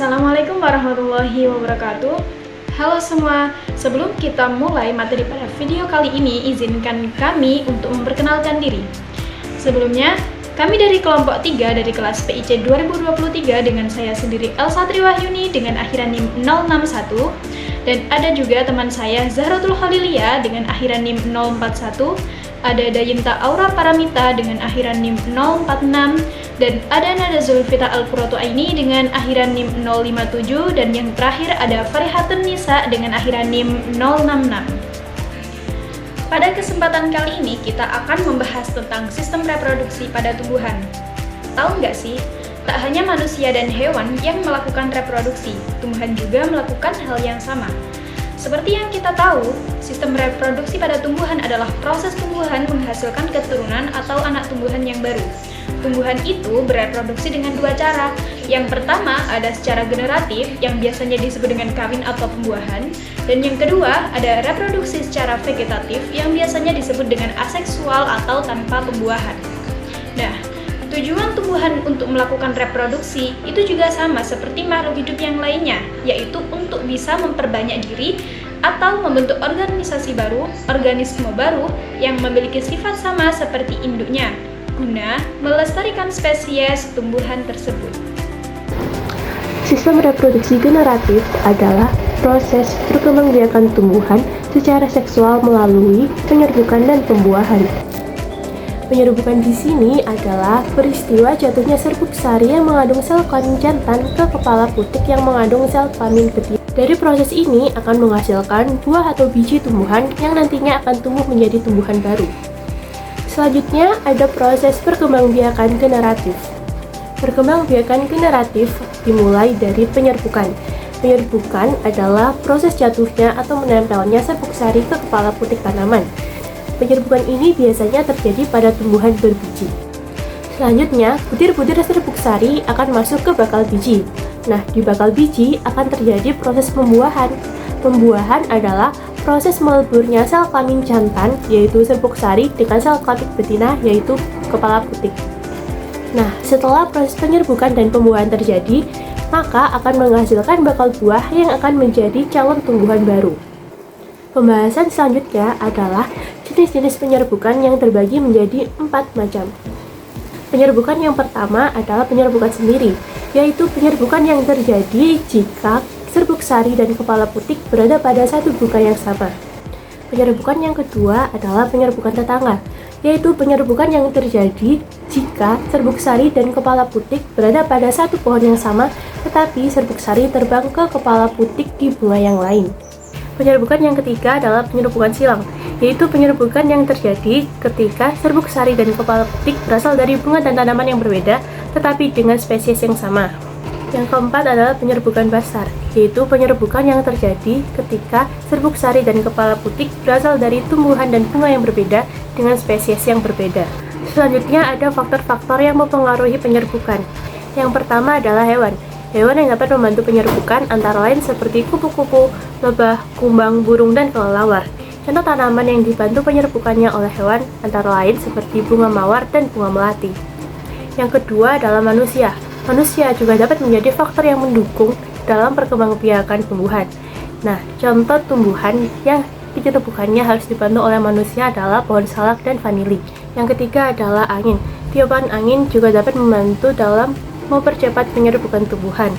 Assalamualaikum warahmatullahi wabarakatuh. Halo semua, sebelum kita mulai materi pada video kali ini, izinkan kami untuk memperkenalkan diri. Sebelumnya, kami dari kelompok 3 dari kelas PIC 2023 dengan saya sendiri Elsa Triwahyuni dengan akhiran NIM 061, dan ada juga teman saya Zahratul Khalilia dengan akhiran NIM 041, ada Dayinta Aura Paramita dengan akhiran NIM 046, dan ada Nada Zulfita Al-Qurratu'aini dengan akhiran NIM 057, dan yang terakhir ada Farihatun Nisa dengan akhiran NIM 066. Pada kesempatan kali ini kita akan membahas tentang sistem reproduksi pada tumbuhan. Tahu nggak sih, tak hanya manusia dan hewan yang melakukan reproduksi, tumbuhan juga melakukan hal yang sama. Seperti yang kita tahu, sistem reproduksi pada tumbuhan adalah proses tumbuhan menghasilkan keturunan atau anak tumbuhan yang baru. Tumbuhan itu bereproduksi dengan dua cara. Yang pertama ada secara generatif yang biasanya disebut dengan kawin atau pembuahan, dan yang kedua ada reproduksi secara vegetatif yang biasanya disebut dengan aseksual atau tanpa pembuahan. Nah, tujuan tumbuhan untuk melakukan reproduksi itu juga sama seperti makhluk hidup yang lainnya, yaitu untuk bisa memperbanyak diri atau membentuk organisasi baru, organisme baru yang memiliki sifat sama seperti induknya, guna melestarikan spesies tumbuhan tersebut. Sistem reproduksi generatif adalah proses perkembangbiakan tumbuhan secara seksual melalui penyerbukan dan pembuahan. Penyerbukan di sini adalah peristiwa jatuhnya serbuk sari yang mengandung sel kelamin jantan ke kepala putik yang mengandung sel kelamin betina. Dari proses ini akan menghasilkan buah atau biji tumbuhan yang nantinya akan tumbuh menjadi tumbuhan baru. Selanjutnya ada proses perkembangbiakan generatif. Perkembangbiakan generatif dimulai dari penyerbukan. Penyerbukan adalah proses jatuhnya atau menempelnya serbuk sari ke kepala putik tanaman. Penyerbukan ini biasanya terjadi pada tumbuhan berbiji. Selanjutnya, butir-butir serbuk sari akan masuk ke bakal biji. Nah, di bakal biji akan terjadi proses pembuahan. Pembuahan adalah proses meleburnya sel kelamin jantan, yaitu serbuk sari, dengan sel kelamin betina, yaitu kepala putik. Nah, setelah proses penyerbukan dan pembuahan terjadi, maka akan menghasilkan bakal buah yang akan menjadi calon tumbuhan baru. Pembahasan selanjutnya adalah jenis-jenis penyerbukan yang terbagi menjadi 4 macam. Penyerbukan yang pertama adalah penyerbukan sendiri, yaitu penyerbukan yang terjadi jika serbuk sari dan kepala putik berada pada satu buka yang sama. Penyerbukan yang kedua adalah penyerbukan tetangga, yaitu penyerbukan yang terjadi jika serbuk sari dan kepala putik berada pada satu pohon yang sama, tetapi serbuk sari terbang ke kepala putik di bunga yang lain. Penyerbukan yang ketiga adalah penyerbukan silang, yaitu penyerbukan yang terjadi ketika serbuk sari dan kepala putik berasal dari bunga dan tanaman yang berbeda, tetapi dengan spesies yang sama. Yang keempat adalah penyerbukan basar, yaitu penyerbukan yang terjadi ketika serbuk sari dan kepala putik berasal dari tumbuhan dan bunga yang berbeda dengan spesies yang berbeda. Selanjutnya ada faktor-faktor yang mempengaruhi penyerbukan. Yang pertama adalah hewan. Hewan yang dapat membantu penyerbukan antara lain seperti kupu-kupu, lebah, kumbang, burung, dan kelelawar. Contoh tanaman yang dibantu penyerbukannya oleh hewan antara lain seperti bunga mawar dan bunga melati. Yang kedua adalah manusia. Manusia juga dapat menjadi faktor yang mendukung dalam perkembangbiakan tumbuhan. Nah, contoh tumbuhan yang penyerbukannya harus dibantu oleh manusia adalah pohon salak dan vanili. Yang ketiga adalah angin. Tiupan angin juga dapat membantu dalam mempercepat penyerbukan tumbuhan.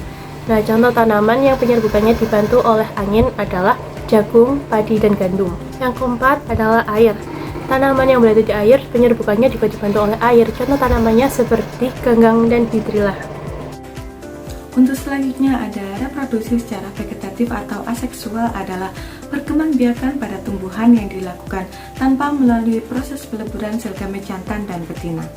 Nah, contoh tanaman yang penyerbukannya dibantu oleh angin adalah jagung, padi, dan gandum. Yang keempat adalah air. Tanaman yang berada di air, penyerbukannya juga dibantu oleh air. Contoh tanamannya seperti ganggang dan hidrilla. Untuk selanjutnya ada reproduksi secara vegetatif atau aseksual adalah perkembangbiakan pada tumbuhan yang dilakukan tanpa melalui proses peleburan sel gamet jantan dan betina.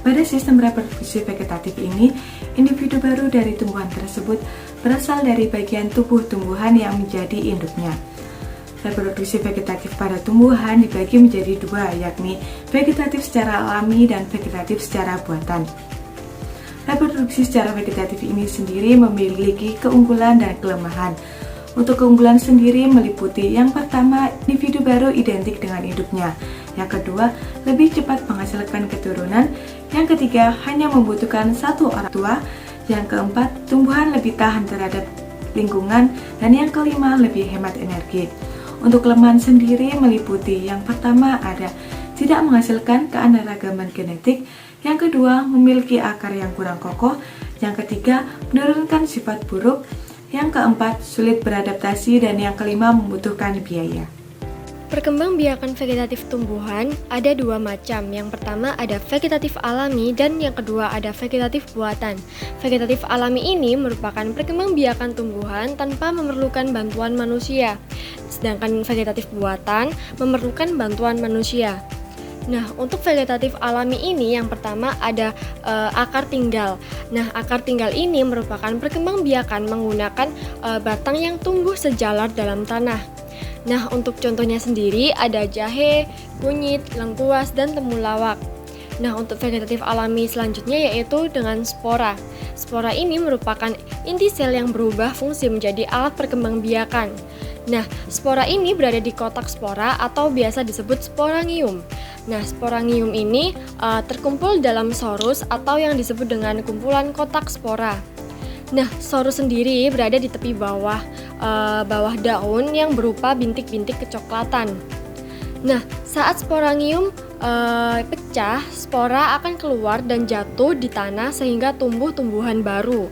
Pada sistem reproduksi vegetatif ini, individu baru dari tumbuhan tersebut berasal dari bagian tubuh tumbuhan yang menjadi induknya. Reproduksi vegetatif pada tumbuhan dibagi menjadi dua, yakni vegetatif secara alami dan vegetatif secara buatan. Reproduksi secara vegetatif ini sendiri memiliki keunggulan dan kelemahan. Untuk keunggulan sendiri meliputi yang pertama, individu baru identik dengan induknya. Yang kedua, lebih cepat menghasilkan keturunan. Yang ketiga, hanya membutuhkan satu orang tua. Yang keempat, tumbuhan lebih tahan terhadap lingkungan. Dan yang kelima, lebih hemat energi. Untuk kelemahan sendiri meliputi yang pertama ada tidak menghasilkan keanekaragaman genetik, yang kedua memiliki akar yang kurang kokoh, yang ketiga menurunkan sifat buruk, yang keempat sulit beradaptasi, dan yang kelima membutuhkan biaya. Perkembangbiakan vegetatif tumbuhan ada dua macam. Yang pertama ada vegetatif alami dan yang kedua ada vegetatif buatan. Vegetatif alami ini merupakan perkembangbiakan tumbuhan tanpa memerlukan bantuan manusia. Sedangkan vegetatif buatan memerlukan bantuan manusia. Nah, untuk vegetatif alami ini yang pertama ada akar tinggal. Nah, akar tinggal ini merupakan perkembangbiakan menggunakan batang yang tumbuh sejalar dalam tanah. Nah, untuk contohnya sendiri ada jahe, kunyit, lengkuas, dan temulawak. Nah, untuk vegetatif alami selanjutnya yaitu dengan spora. Spora ini merupakan inti sel yang berubah fungsi menjadi alat perkembangbiakan. Nah, spora ini berada di kotak spora atau biasa disebut sporangium. Nah, sporangium ini terkumpul dalam sorus atau yang disebut dengan kumpulan kotak spora. Nah, sorus sendiri berada di tepi bawah daun yang berupa bintik-bintik kecoklatan. Nah, saat sporangium pecah, spora akan keluar dan jatuh di tanah sehingga tumbuh tumbuhan baru.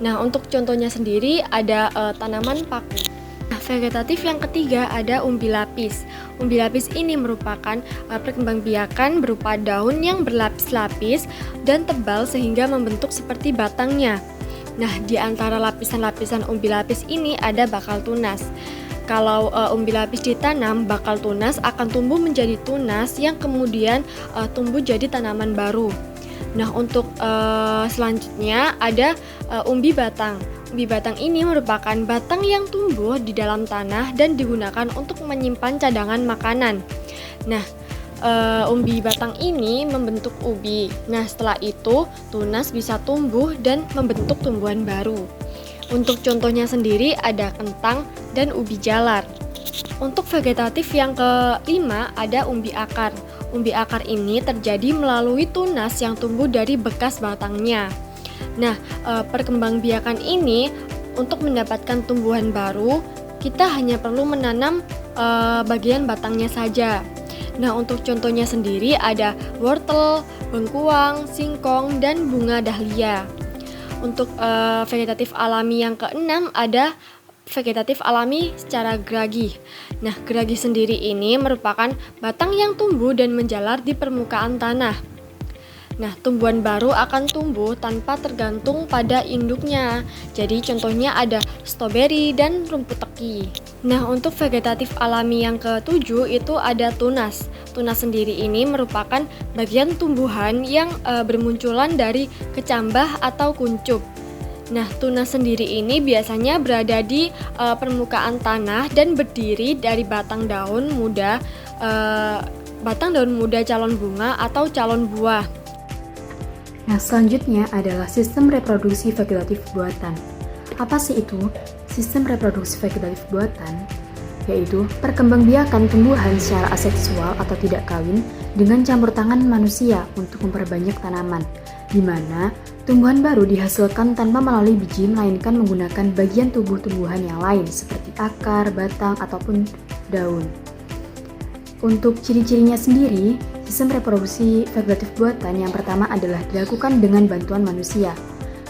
Nah, untuk contohnya sendiri ada tanaman paku. Nah, vegetatif yang ketiga ada umbi lapis. Umbi lapis ini merupakan perkembangbiakan berupa daun yang berlapis-lapis dan tebal sehingga membentuk seperti batangnya. Nah, di antara lapisan-lapisan umbi lapis ini ada bakal tunas. Kalau umbi lapis ditanam, bakal tunas akan tumbuh menjadi tunas yang kemudian tumbuh jadi tanaman baru. Nah, untuk selanjutnya ada umbi batang. Umbi batang ini merupakan batang yang tumbuh di dalam tanah dan digunakan untuk menyimpan cadangan makanan. Nah, umbi batang ini membentuk ubi. Nah, setelah itu tunas bisa tumbuh dan membentuk tumbuhan baru. Untuk contohnya sendiri ada kentang dan ubi jalar. Untuk vegetatif yang kelima ada umbi akar. Umbi akar ini terjadi melalui tunas yang tumbuh dari bekas batangnya. Nah, perkembangbiakan ini untuk mendapatkan tumbuhan baru, kita hanya perlu menanam bagian batangnya saja. Nah, untuk contohnya sendiri ada wortel, bengkuang, singkong, dan bunga dahlia. Untuk vegetatif alami yang keenam ada vegetatif alami secara geragi. Nah, geragi sendiri ini merupakan batang yang tumbuh dan menjalar di permukaan tanah. Nah, tumbuhan baru akan tumbuh tanpa tergantung pada induknya. Jadi contohnya ada stroberi dan rumput teki. Nah, untuk vegetatif alami yang ketujuh itu ada tunas. Tunas sendiri ini merupakan bagian tumbuhan yang bermunculan dari kecambah atau kuncup. Nah, tunas sendiri ini biasanya berada di permukaan tanah dan berdiri dari batang daun muda calon bunga atau calon buah. Nah, selanjutnya adalah sistem reproduksi vegetatif buatan. Apa sih itu? Sistem reproduksi vegetatif buatan yaitu perkembangbiakan tumbuhan secara aseksual atau tidak kawin dengan campur tangan manusia untuk memperbanyak tanaman, di mana tumbuhan baru dihasilkan tanpa melalui biji melainkan menggunakan bagian tubuh tumbuhan yang lain seperti akar, batang, ataupun daun. Untuk ciri-cirinya sendiri, sistem reproduksi vegetatif buatan yang pertama adalah dilakukan dengan bantuan manusia.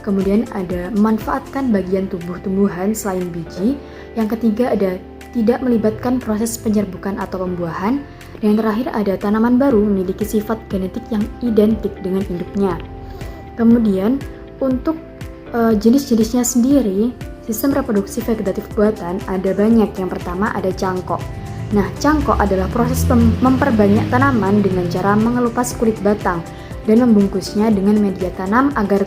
Kemudian ada memanfaatkan bagian tubuh tumbuhan selain biji. Yang ketiga ada tidak melibatkan proses penyerbukan atau pembuahan. Dan yang terakhir ada tanaman baru memiliki sifat genetik yang identik dengan induknya. Kemudian untuk jenis-jenisnya sendiri, sistem reproduksi vegetatif buatan ada banyak. Yang pertama ada cangkok. Nah, cangkok adalah proses memperbanyak tanaman dengan cara mengelupas kulit batang dan membungkusnya dengan media tanam agar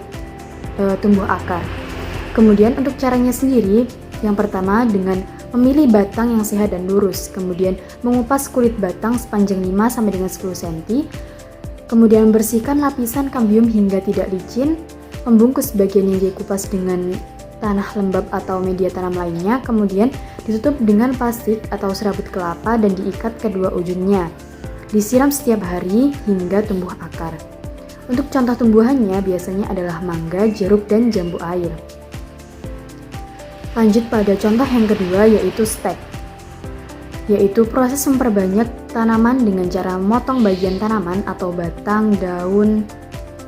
tumbuh akar. Kemudian untuk caranya sendiri, yang pertama dengan memilih batang yang sehat dan lurus, kemudian mengupas kulit batang sepanjang 5 sampai dengan 10 cm, kemudian bersihkan lapisan kambium hingga tidak licin, membungkus bagian yang dikupas dengan tanah lembab atau media tanam lainnya, kemudian ditutup dengan plastik atau serabut kelapa dan diikat kedua ujungnya. Disiram setiap hari hingga tumbuh akar. Untuk contoh tumbuhannya biasanya adalah mangga, jeruk, dan jambu air. Lanjut pada contoh yang kedua yaitu stek, yaitu proses memperbanyak tanaman dengan cara memotong bagian tanaman atau batang, daun,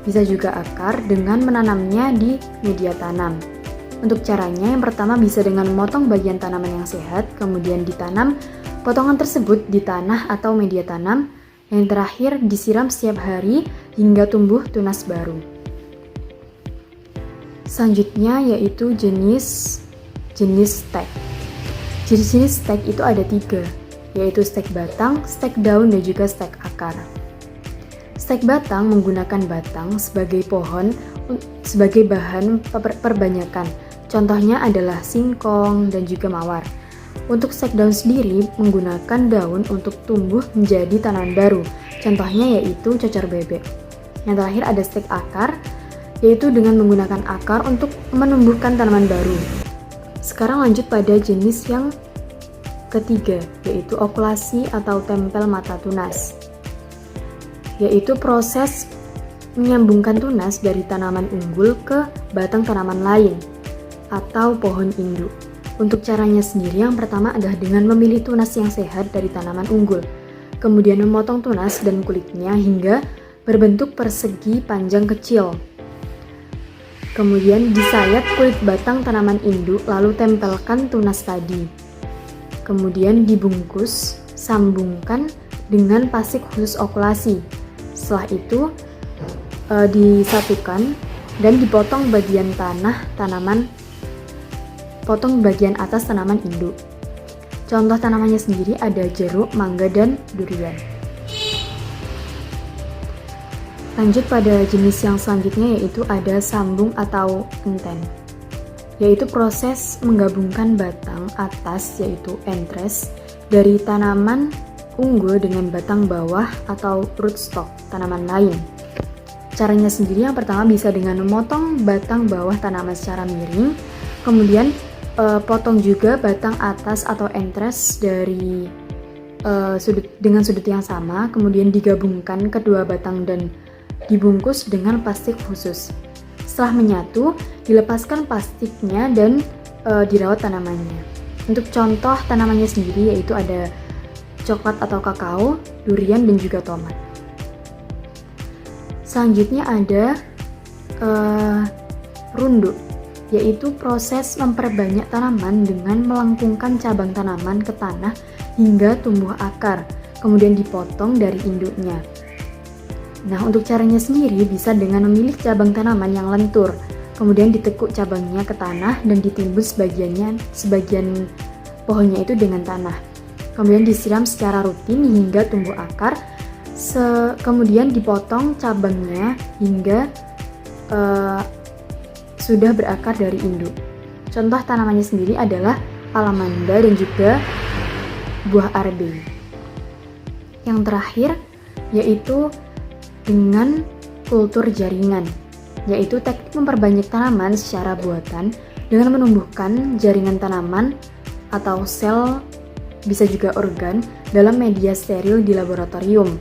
bisa juga akar dengan menanamnya di media tanam. Untuk caranya yang pertama bisa dengan memotong bagian tanaman yang sehat, kemudian ditanam potongan tersebut di tanah atau media tanam, yang terakhir disiram setiap hari hingga tumbuh tunas baru. Selanjutnya yaitu jenis stek. Jenis stek itu ada 3, yaitu stek batang, stek daun, dan juga stek akar. Stek batang menggunakan batang sebagai pohon sebagai bahan perbanyakan. Contohnya adalah singkong dan juga mawar. Untuk stek daun sendiri menggunakan daun untuk tumbuh menjadi tanaman baru. Contohnya yaitu cocor bebek. Yang terakhir ada stek akar, yaitu dengan menggunakan akar untuk menumbuhkan tanaman baru. Sekarang lanjut pada jenis yang ketiga, yaitu okulasi atau tempel mata tunas, yaitu proses menyambungkan tunas dari tanaman unggul ke batang tanaman lain atau pohon induk. Untuk caranya sendiri yang pertama adalah dengan memilih tunas yang sehat dari tanaman unggul, kemudian memotong tunas dan kulitnya hingga berbentuk persegi panjang kecil. Kemudian disayat kulit batang tanaman induk lalu tempelkan tunas tadi. Kemudian dibungkus, sambungkan dengan plastik khusus okulasi. Setelah itu disatukan dan dipotong bagian bagian atas tanaman induk. Contoh tanamannya sendiri ada jeruk, mangga, dan durian. Lanjut pada jenis yang selanjutnya yaitu ada sambung atau enten, yaitu proses menggabungkan batang atas yaitu entres dari tanaman unggul dengan batang bawah atau rootstock tanaman lain. Caranya sendiri yang pertama bisa dengan memotong batang bawah tanaman secara miring, kemudian potong juga batang atas atau entres dari dengan sudut yang sama, kemudian digabungkan kedua batang dan dibungkus dengan plastik khusus. Setelah menyatu, dilepaskan plastiknya dan dirawat tanamannya. Untuk contoh tanamannya sendiri yaitu ada coklat atau kakao, durian, dan juga tomat. Selanjutnya ada runduk, yaitu proses memperbanyak tanaman dengan melengkungkan cabang tanaman ke tanah hingga tumbuh akar, kemudian dipotong dari induknya. Nah, untuk caranya sendiri bisa dengan memilih cabang tanaman yang lentur, kemudian ditekuk cabangnya ke tanah dan ditimbun sebagian pohonnya itu dengan tanah. Kemudian disiram secara rutin hingga tumbuh akar, kemudian dipotong cabangnya hingga sudah berakar dari induk. Contoh tanamannya sendiri adalah alamanda dan juga buah arbe. Yang terakhir yaitu dengan kultur jaringan, yaitu teknik memperbanyak tanaman secara buatan dengan menumbuhkan jaringan tanaman atau sel, bisa juga organ, dalam media steril di laboratorium.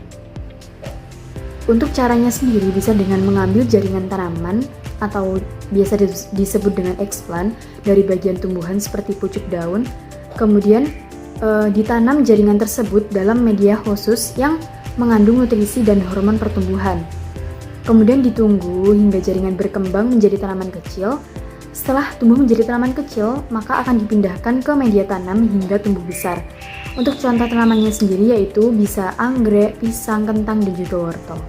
Untuk caranya sendiri bisa dengan mengambil jaringan tanaman atau biasa disebut dengan explant dari bagian tumbuhan seperti pucuk daun, kemudian ditanam jaringan tersebut dalam media khusus yang mengandung nutrisi dan hormon pertumbuhan. Kemudian ditunggu hingga jaringan berkembang menjadi tanaman kecil. Setelah tumbuh menjadi tanaman kecil, maka akan dipindahkan ke media tanam hingga tumbuh besar. Untuk contoh tanamannya sendiri yaitu bisa anggrek, pisang, kentang, dan juga wortel.